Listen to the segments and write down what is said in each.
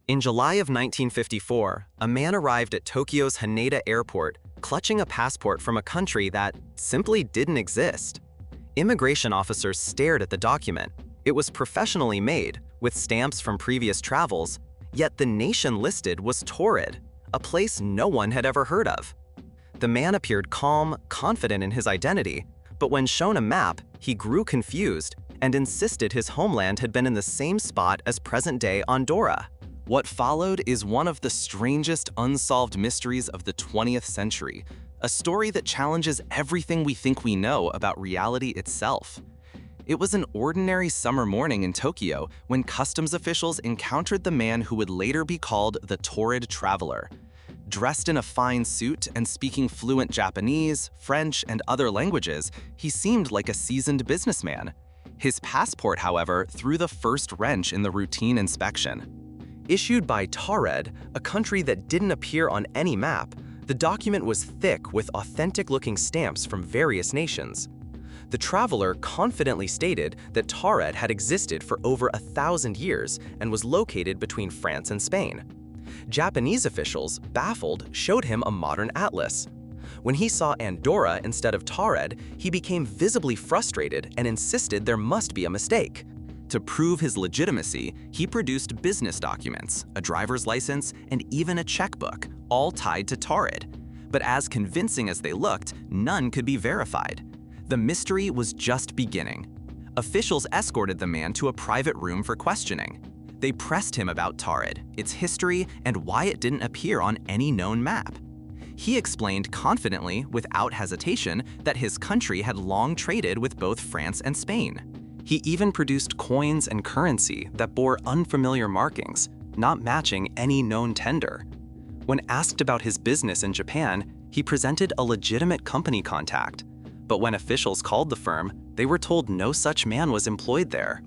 In July of 1954, a man arrived at Tokyo's Haneda Airport clutching a passport from a country that simply didn't exist. Immigration officers stared at the document. It was professionally made, with stamps from previous travels, yet the nation listed was Taured, a place no one had ever heard of. The man appeared calm, confident in his identity, but when shown a map, he grew confused and insisted his homeland had been in the same spot as present-day Andorra. What followed is one of the strangest unsolved mysteries of the 20th century, a story that challenges everything we think we know about reality itself. It was an ordinary summer morning in Tokyo when customs officials encountered the man who would later be called the Taured Traveler. Dressed in a fine suit and speaking fluent Japanese, French, and other languages, he seemed like a seasoned businessman. His passport, however, threw the first wrench in the routine inspection. Issued by Taured, a country that didn't appear on any map, the document was thick with authentic-looking stamps from various nations. The traveler confidently stated that Taured had existed for over 1,000 years and was located between France and Spain. Japanese officials, baffled, showed him a modern atlas. When he saw Andorra instead of Taured, he became visibly frustrated and insisted there must be a mistake. To prove his legitimacy, he produced business documents, a driver's license, and even a checkbook, all tied to Taured. But as convincing as they looked, none could be verified. The mystery was just beginning. Officials escorted the man to a private room for questioning. They pressed him about Taured, its history, and why it didn't appear on any known map. He explained confidently, without hesitation, that his country had long traded with both France and Spain. He even produced coins and currency that bore unfamiliar markings, not matching any known tender. When asked about his business in Japan, he presented a legitimate company contact. But when officials called the firm, they were told no such man was employed there.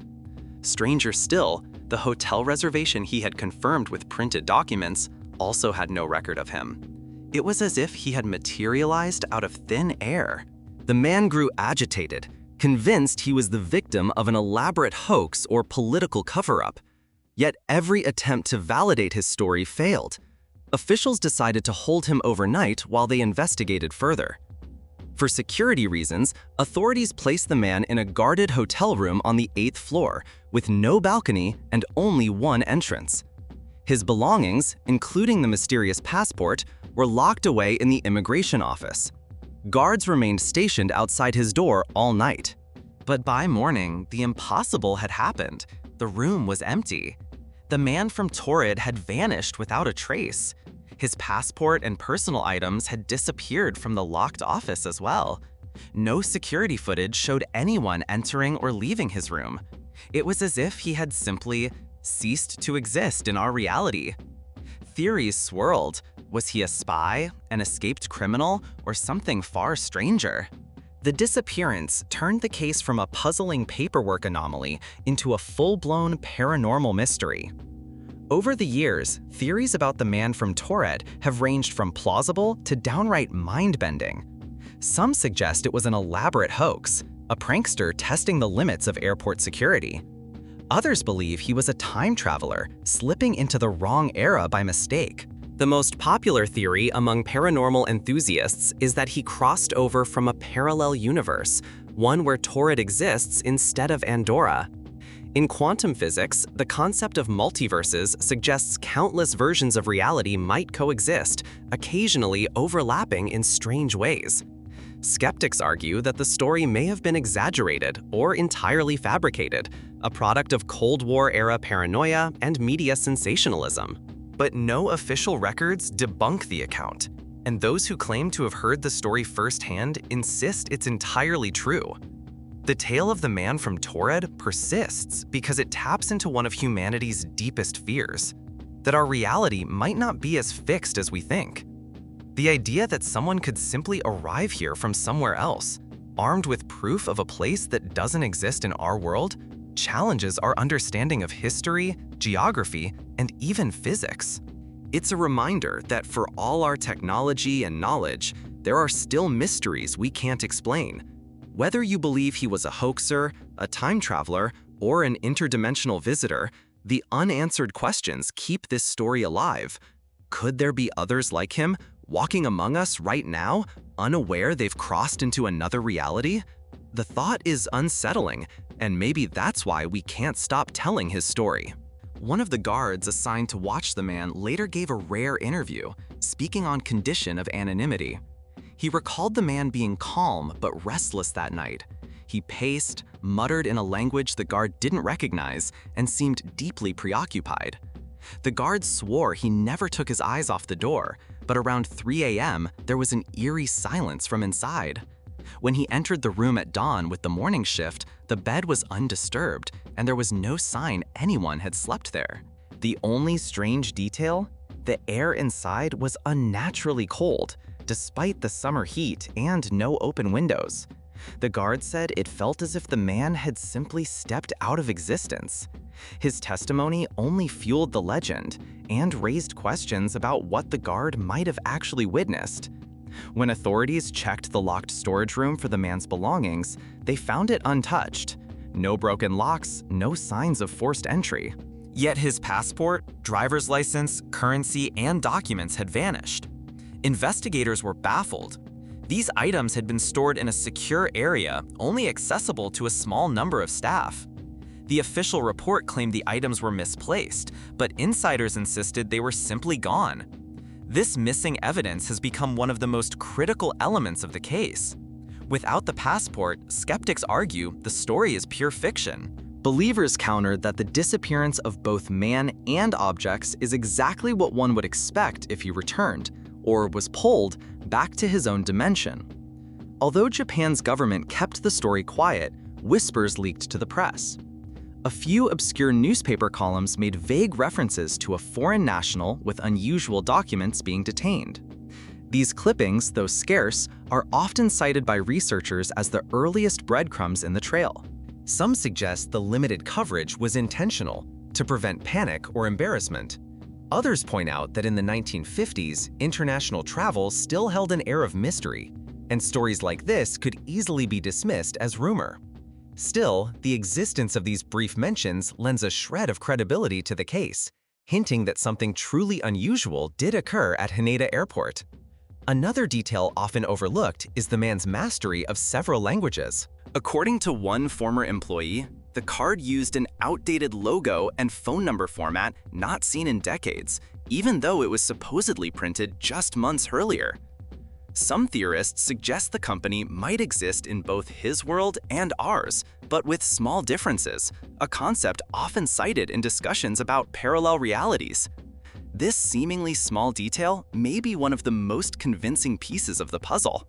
Stranger still, the hotel reservation he had confirmed with printed documents also had no record of him. It was as if he had materialized out of thin air. The man grew agitated, convinced he was the victim of an elaborate hoax or political cover-up. Yet every attempt to validate his story failed. Officials decided to hold him overnight while they investigated further. For security reasons, authorities placed the man in a guarded hotel room on the 8th floor, with no balcony and only one entrance. His belongings, including the mysterious passport, were locked away in the immigration office. Guards remained stationed outside his door all night. But by morning, the impossible had happened. The room was empty. The man from Taured had vanished without a trace. His passport and personal items had disappeared from the locked office as well. No security footage showed anyone entering or leaving his room. It was as if he had simply ceased to exist in our reality. Theories swirled. Was he a spy, an escaped criminal, or something far stranger? The disappearance turned the case from a puzzling paperwork anomaly into a full-blown paranormal mystery. Over the years, theories about the man from Taured have ranged from plausible to downright mind-bending. Some suggest it was an elaborate hoax, a prankster testing the limits of airport security. Others believe he was a time traveler, slipping into the wrong era by mistake. The most popular theory among paranormal enthusiasts is that he crossed over from a parallel universe, one where Taured exists instead of Andorra. In quantum physics, the concept of multiverses suggests countless versions of reality might coexist, occasionally overlapping in strange ways. Skeptics argue that the story may have been exaggerated or entirely fabricated, a product of Cold War-era paranoia and media sensationalism. But no official records debunk the account, and those who claim to have heard the story firsthand insist it's entirely true. The tale of the man from Taured persists because it taps into one of humanity's deepest fears, that our reality might not be as fixed as we think. The idea that someone could simply arrive here from somewhere else, armed with proof of a place that doesn't exist in our world, challenges our understanding of history, geography, and even physics. It's a reminder that for all our technology and knowledge, there are still mysteries we can't explain. Whether you believe he was a hoaxer, a time traveler, or an interdimensional visitor, The unanswered questions keep this story alive. Could there be others like him, walking among us right now, unaware they've crossed into another reality? The thought is unsettling, and maybe that's why we can't stop telling his story. One of the guards assigned to watch the man later gave a rare interview, speaking on condition of anonymity. He recalled the man being calm but restless that night. He paced, muttered in a language the guard didn't recognize, and seemed deeply preoccupied. The guard swore he never took his eyes off the door, but around 3 a.m., there was an eerie silence from inside. When he entered the room at dawn with the morning shift, the bed was undisturbed, and there was no sign anyone had slept there. The only strange detail? The air inside was unnaturally cold, despite the summer heat and no open windows. The guard said it felt as if the man had simply stepped out of existence. His testimony only fueled the legend and raised questions about what the guard might have actually witnessed. When authorities checked the locked storage room for the man's belongings, they found it untouched. No broken locks, no signs of forced entry. Yet his passport, driver's license, currency, and documents had vanished. Investigators were baffled. These items had been stored in a secure area, only accessible to a small number of staff. The official report claimed the items were misplaced, but insiders insisted they were simply gone. This missing evidence has become one of the most critical elements of the case. Without the passport, skeptics argue the story is pure fiction. Believers countered that the disappearance of both man and objects is exactly what one would expect if he returned, or was pulled back to his own dimension. Although Japan's government kept the story quiet, whispers leaked to the press. A few obscure newspaper columns made vague references to a foreign national with unusual documents being detained. These clippings, though scarce, are often cited by researchers as the earliest breadcrumbs in the trail. Some suggest the limited coverage was intentional, to prevent panic or embarrassment. Others point out that in the 1950s, international travel still held an air of mystery, and stories like this could easily be dismissed as rumor. Still, the existence of these brief mentions lends a shred of credibility to the case, hinting that something truly unusual did occur at Haneda Airport. Another detail often overlooked is the man's mastery of several languages. According to one former employee, the card used an outdated logo and phone number format not seen in decades, even though it was supposedly printed just months earlier. Some theorists suggest the company might exist in both his world and ours, but with small differences, a concept often cited in discussions about parallel realities. This seemingly small detail may be one of the most convincing pieces of the puzzle.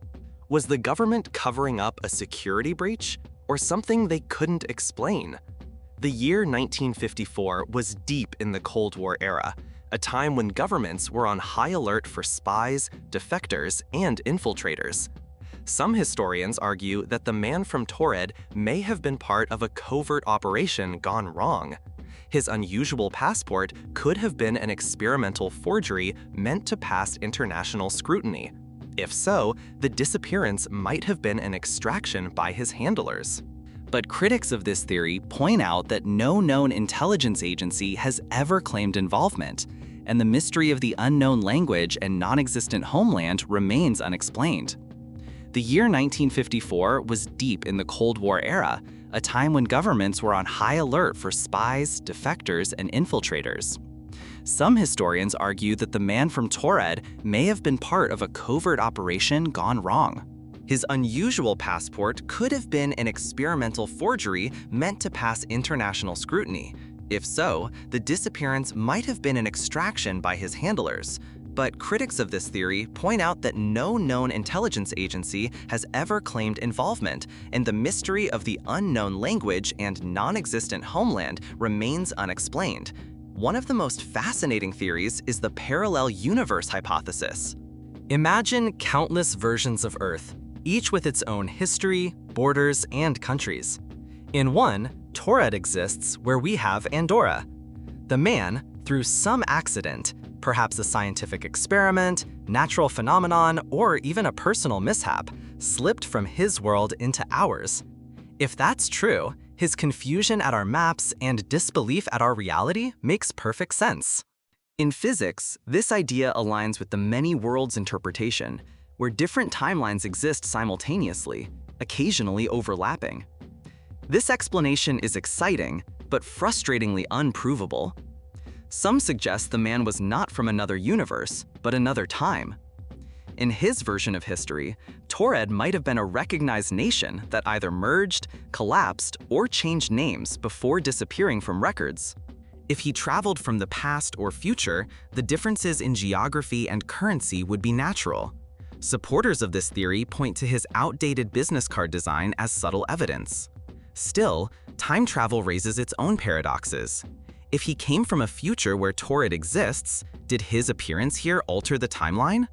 Was the government covering up a security breach, or something they couldn't explain? The year 1954 was deep in the Cold War era, a time when governments were on high alert for spies, defectors, and infiltrators. Some historians argue that the man from Taured may have been part of a covert operation gone wrong. His unusual passport could have been an experimental forgery meant to pass international scrutiny. If so, the disappearance might have been an extraction by his handlers. But critics of this theory point out that no known intelligence agency has ever claimed involvement, and the mystery of the unknown language and non-existent homeland remains unexplained. The year 1954 was deep in the Cold War era, a time when governments were on high alert for spies, defectors, and infiltrators. Some historians argue that the man from Taured may have been part of a covert operation gone wrong. His unusual passport could have been an experimental forgery meant to pass international scrutiny. If so, the disappearance might have been an extraction by his handlers. But critics of this theory point out that no known intelligence agency has ever claimed involvement, and the mystery of the unknown language and non-existent homeland remains unexplained. One of the most fascinating theories is the parallel universe hypothesis. Imagine countless versions of Earth, each with its own history, borders, and countries. In one, Taured exists where we have Andorra. The man, through some accident, perhaps a scientific experiment, natural phenomenon, or even a personal mishap, slipped from his world into ours. If that's true, His confusion at our maps and disbelief at our reality makes perfect sense. In physics, this idea aligns with the many worlds interpretation, where different timelines exist simultaneously, occasionally overlapping. This explanation is exciting, but frustratingly unprovable. Some suggest the man was not from another universe, but another time. In his version of history, Taured might have been a recognized nation that either merged, collapsed, or changed names before disappearing from records. If he traveled from the past or future, the differences in geography and currency would be natural. Supporters of this theory point to his outdated business card design as subtle evidence. Still, time travel raises its own paradoxes. If he came from a future where Taured exists, did his appearance here alter the timeline?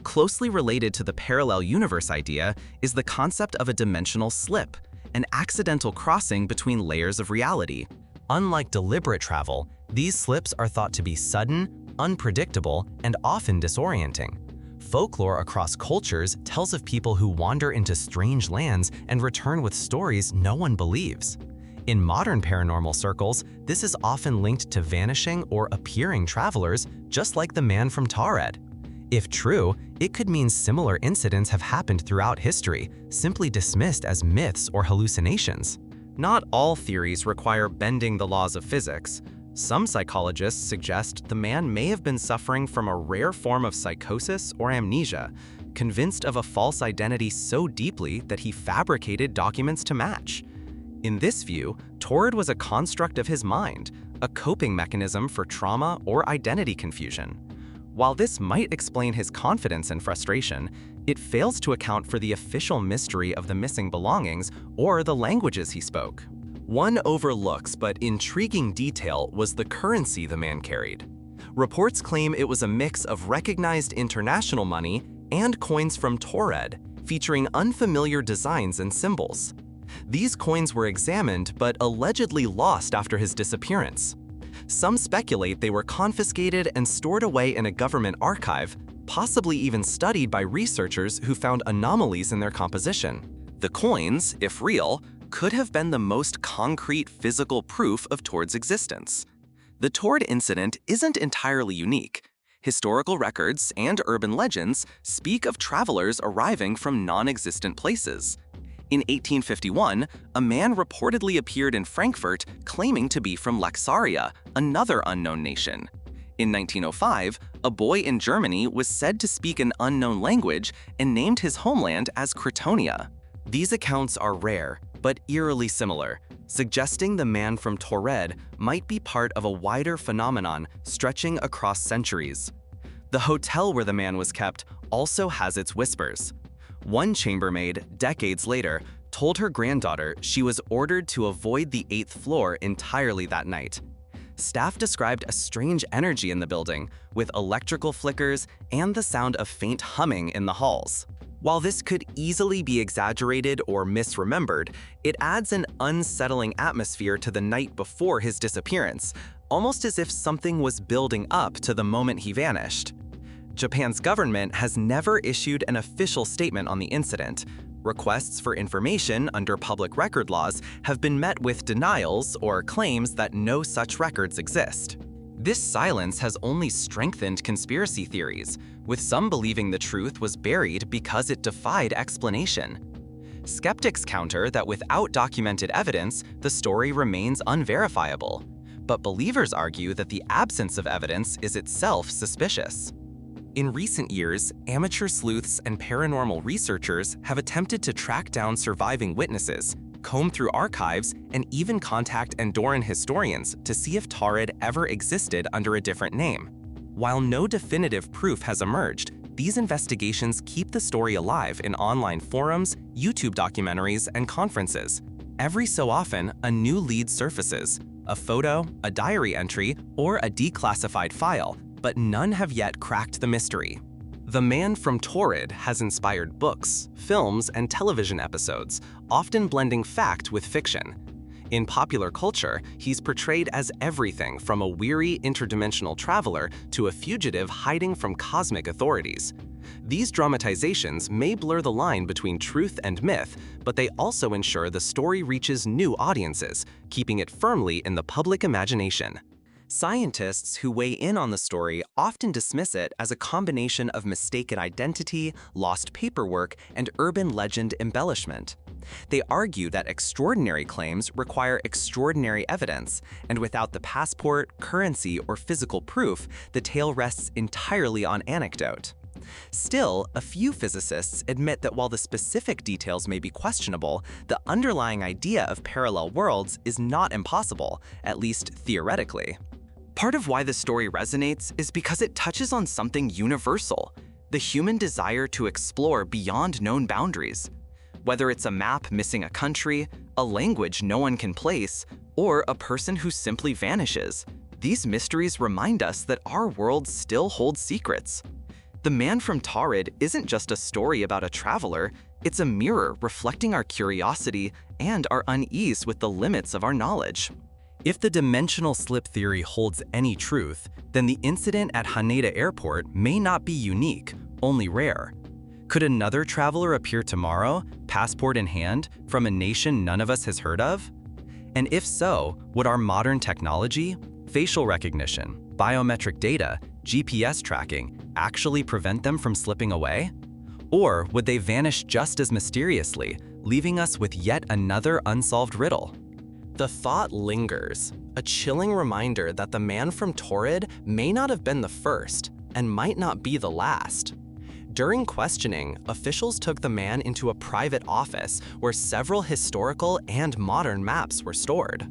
Closely related to the parallel universe idea is the concept of a dimensional slip, an accidental crossing between layers of reality. Unlike deliberate travel, these slips are thought to be sudden, unpredictable, and often disorienting. Folklore across cultures tells of people who wander into strange lands and return with stories no one believes. In modern paranormal circles, this is often linked to vanishing or appearing travelers, just like the man from Taured. If true, it could mean similar incidents have happened throughout history, simply dismissed as myths or hallucinations. Not all theories require bending the laws of physics. Some psychologists suggest the man may have been suffering from a rare form of psychosis or amnesia, convinced of a false identity so deeply that he fabricated documents to match. In this view, Taured was a construct of his mind, a coping mechanism for trauma or identity confusion. While this might explain his confidence and frustration, it fails to account for the official mystery of the missing belongings or the languages he spoke. One overlooks but intriguing detail was the currency the man carried. Reports claim it was a mix of recognized international money and coins from Taured, featuring unfamiliar designs and symbols. These coins were examined but allegedly lost after his disappearance. Some speculate they were confiscated and stored away in a government archive, possibly even studied by researchers who found anomalies in their composition. The coins, if real, could have been the most concrete physical proof of Taured's existence. The Taured incident isn't entirely unique. Historical records and urban legends speak of travelers arriving from non-existent places. In 1851, a man reportedly appeared in Frankfurt claiming to be from Laxaria, another unknown nation. In 1905, a boy in Germany was said to speak an unknown language and named his homeland as Cretonia. These accounts are rare, but eerily similar, suggesting the man from Taured might be part of a wider phenomenon stretching across centuries. The hotel where the man was kept also has its whispers. One chambermaid, decades later, told her granddaughter she was ordered to avoid the 8th floor entirely that night. Staff described a strange energy in the building, with electrical flickers and the sound of faint humming in the halls. While this could easily be exaggerated or misremembered, it adds an unsettling atmosphere to the night before his disappearance, almost as if something was building up to the moment he vanished. Japan's government has never issued an official statement on the incident. Requests for information under public record laws have been met with denials or claims that no such records exist. This silence has only strengthened conspiracy theories, with some believing the truth was buried because it defied explanation. Skeptics counter that without documented evidence, the story remains unverifiable. But believers argue that the absence of evidence is itself suspicious. In recent years, amateur sleuths and paranormal researchers have attempted to track down surviving witnesses, comb through archives, and even contact Andorran historians to see if Taured ever existed under a different name. While no definitive proof has emerged, these investigations keep the story alive in online forums, YouTube documentaries, and conferences. Every so often, a new lead surfaces, a photo, a diary entry, or a declassified file, but none have yet cracked the mystery. The Man from Taured has inspired books, films, and television episodes, often blending fact with fiction. In popular culture, he's portrayed as everything from a weary interdimensional traveler to a fugitive hiding from cosmic authorities. These dramatizations may blur the line between truth and myth, but they also ensure the story reaches new audiences, keeping it firmly in the public imagination. Scientists who weigh in on the story often dismiss it as a combination of mistaken identity, lost paperwork, and urban legend embellishment. They argue that extraordinary claims require extraordinary evidence, and without the passport, currency, or physical proof, the tale rests entirely on anecdote. Still, a few physicists admit that while the specific details may be questionable, the underlying idea of parallel worlds is not impossible, at least theoretically. Part of why the story resonates is because it touches on something universal: the human desire to explore beyond known boundaries. Whether it's a map missing a country, a language no one can place, or a person who simply vanishes, these mysteries remind us that our world still holds secrets. The Man from Taured isn't just a story about a traveler, it's a mirror reflecting our curiosity and our unease with the limits of our knowledge. If the dimensional slip theory holds any truth, then the incident at Haneda Airport may not be unique, only rare. Could another traveler appear tomorrow, passport in hand, from a nation none of us has heard of? And if so, would our modern technology, facial recognition, biometric data, GPS tracking, actually prevent them from slipping away? Or would they vanish just as mysteriously, leaving us with yet another unsolved riddle? The thought lingers, a chilling reminder that the Man from Taured may not have been the first, and might not be the last. During questioning, officials took the man into a private office where several historical and modern maps were stored.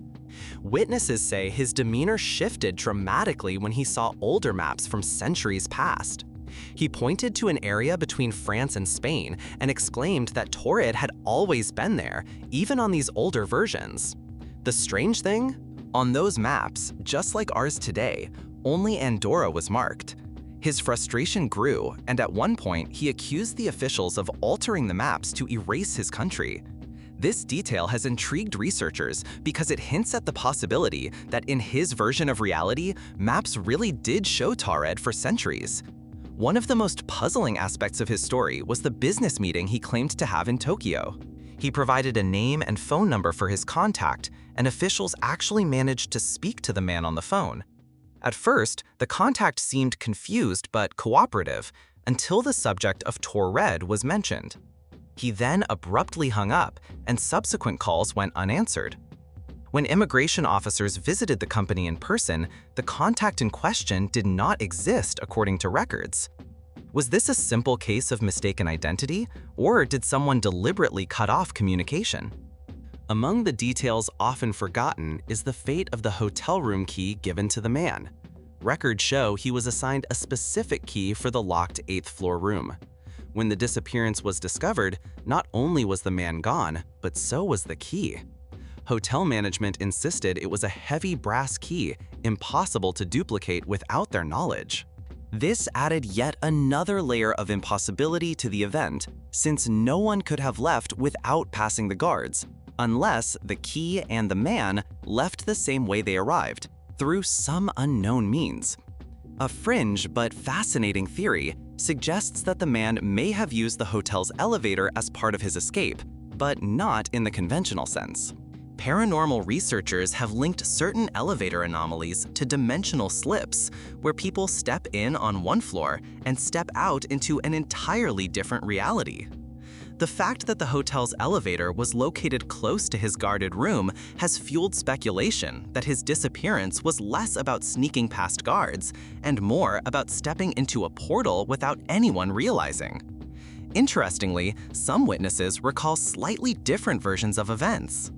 Witnesses say his demeanor shifted dramatically when he saw older maps from centuries past. He pointed to an area between France and Spain and exclaimed that Taured had always been there, even on these older versions. The strange thing? On those maps, just like ours today, only Andorra was marked. His frustration grew, and at one point he accused the officials of altering the maps to erase his country. This detail has intrigued researchers because it hints at the possibility that in his version of reality, maps really did show Taured for centuries. One of the most puzzling aspects of his story was the business meeting he claimed to have in Tokyo. He provided a name and phone number for his contact, and officials actually managed to speak to the man on the phone. At first, the contact seemed confused but cooperative until the subject of Taured was mentioned. He then abruptly hung up, and subsequent calls went unanswered. When immigration officers visited the company in person, the contact in question did not exist according to records. Was this a simple case of mistaken identity, or did someone deliberately cut off communication? Among the details often forgotten is the fate of the hotel room key given to the man. Records show he was assigned a specific key for the locked 8th floor room. When the disappearance was discovered, not only was the man gone, but so was the key. Hotel management insisted it was a heavy brass key, impossible to duplicate without their knowledge. This added yet another layer of impossibility to the event, since no one could have left without passing the guards, unless the key and the man left the same way they arrived, through some unknown means. A fringe but fascinating theory suggests that the man may have used the hotel's elevator as part of his escape, but not in the conventional sense. Paranormal researchers have linked certain elevator anomalies to dimensional slips, where people step in on one floor and step out into an entirely different reality. The fact that the hotel's elevator was located close to his guarded room has fueled speculation that his disappearance was less about sneaking past guards and more about stepping into a portal without anyone realizing. Interestingly, some witnesses recall slightly different versions of events.